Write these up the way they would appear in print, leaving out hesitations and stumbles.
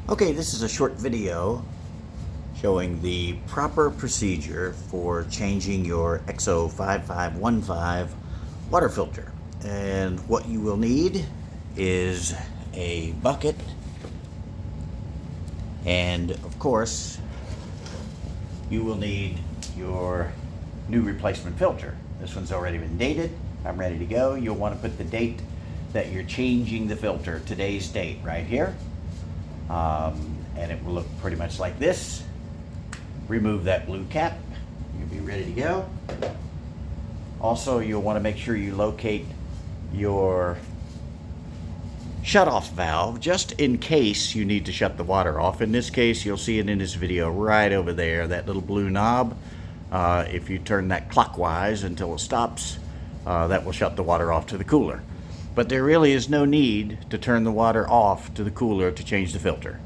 Okay, this is a short video showing the proper procedure for changing your XO5515 water filter. And what you will need is a bucket and of course you will need your new replacement filter. This one's already been dated. I'm ready to go. You'll want to put the date that you're changing the filter, today's date right here. And it will look pretty much like this. Remove that blue cap. You'll be ready to go. Also, you'll want to make sure you locate your shut-off valve just in case you need to shut the water off. In this case, you'll see it in this video right over there, that little blue knob. If you turn that clockwise until it stops, that will shut the water off to the cooler. But there really is no need to turn the water off to the cooler to change the filter.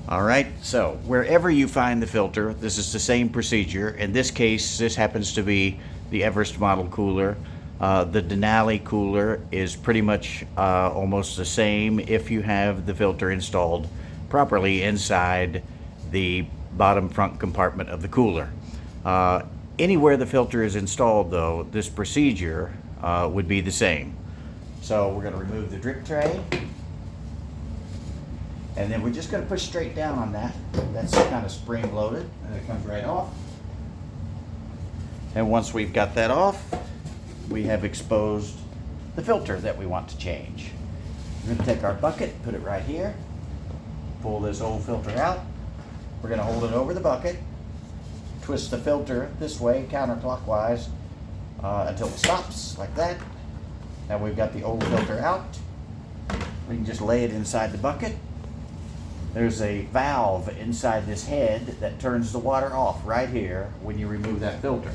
All right, so wherever you find the filter, this is the same procedure. In this case, this happens to be the Everest model cooler. The Denali cooler is pretty much almost the same if you have the filter installed properly inside the bottom front compartment of the cooler. Anywhere the filter is installed, though, this procedure would be the same. So we're going to remove the drip tray. And then we're just going to push straight down on that. That's kind of spring loaded and it comes right off. And once we've got that off, we have exposed the filter that we want to change. We're going to take our bucket, put it right here, pull this old filter out. We're going to hold it over the bucket, twist the filter this way counterclockwise until it stops like that. Now we've got the old filter out. We can just lay it inside the bucket. There's a valve inside this head that turns the water off right here when you remove that filter.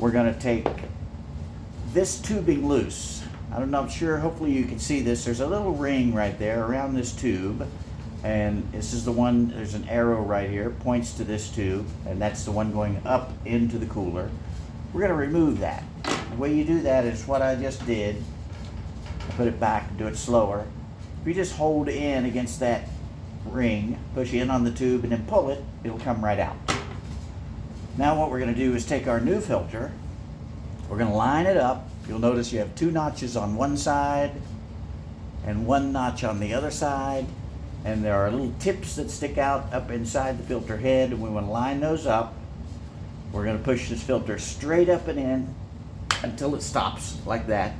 We're going to take this tubing loose. I'm not sure, hopefully you can see this. There's a little ring right there around this tube, and this is the one, there's an arrow right here, points to this tube, and that's the one going up into the cooler. We're going to remove that. The way you do that is what I just did. Put it back and do it slower. If you just hold in against that ring, push in on the tube and then pull it, it'll come right out. Now what we're going to do is take our new filter, we're going to line it up. You'll notice you have two notches on one side and one notch on the other side, and there are little tips that stick out up inside the filter head, and we want to line those up. We're going to push this filter straight up and in until it stops like that.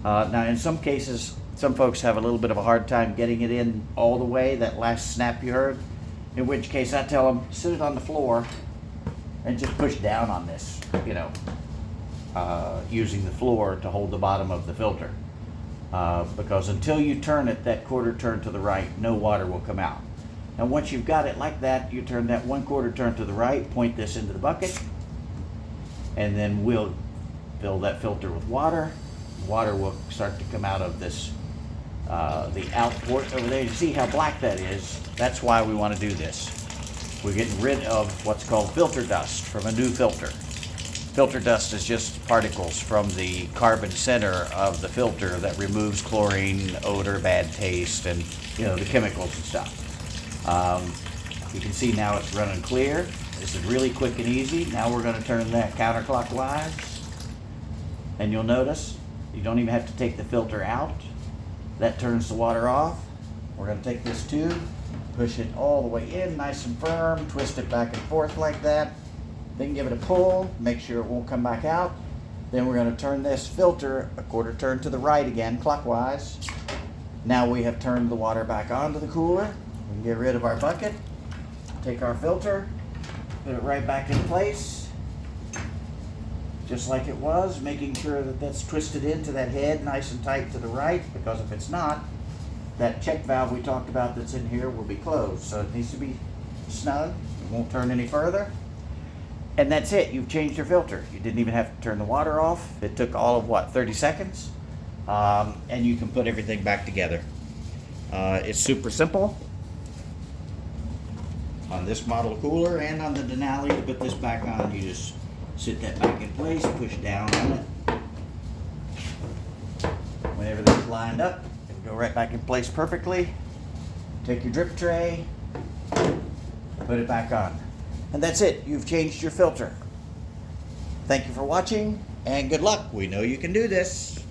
Now in some cases, some folks have a little bit of a hard time getting it in all the way, that last snap you heard, in which case I tell them, sit it on the floor and just push down on this, you know, using the floor to hold the bottom of the filter. Because until you turn it that quarter turn to the right, no water will come out. And once you've got it like that, you turn that 1/4 turn to the right, point this into the bucket, and then we'll fill that filter with water. Water will start to come out of this, the out port over there. You see how black that is? That's why we want to do this. We're getting rid of what's called filter dust from a new filter. Filter dust is just particles from the carbon center of the filter that removes chlorine, odor, bad taste, and you know, the chemicals and stuff. You can see now it's running clear. This is really quick and easy. Now we're going to turn that counterclockwise, and you'll notice you don't even have to take the filter out. That turns the water off. We're going to take this tube, push it all the way in nice and firm, twist it back and forth like that, then give it a pull, make sure it won't come back out. Then we're going to turn this filter a 1/4 turn to the right again, clockwise. Now we have turned the water back onto the cooler. We can get rid of our bucket, take our filter, put it right back in place, just like it was, making sure that that's twisted into that head nice and tight to the right, because if it's not, that check valve we talked about that's in here will be closed. So it needs to be snug. It won't turn any further. And that's it. You've changed your filter. You didn't even have to turn the water off. It took all of, what, 30 seconds? And you can put everything back together. It's super simple. On this model cooler and on the Denali, to put this back on, you just sit that back in place, push down on it. When everything's lined up, it'll go right back in place perfectly. Take your drip tray, put it back on. And that's it. You've changed your filter. Thank you for watching, and good luck. We know you can do this.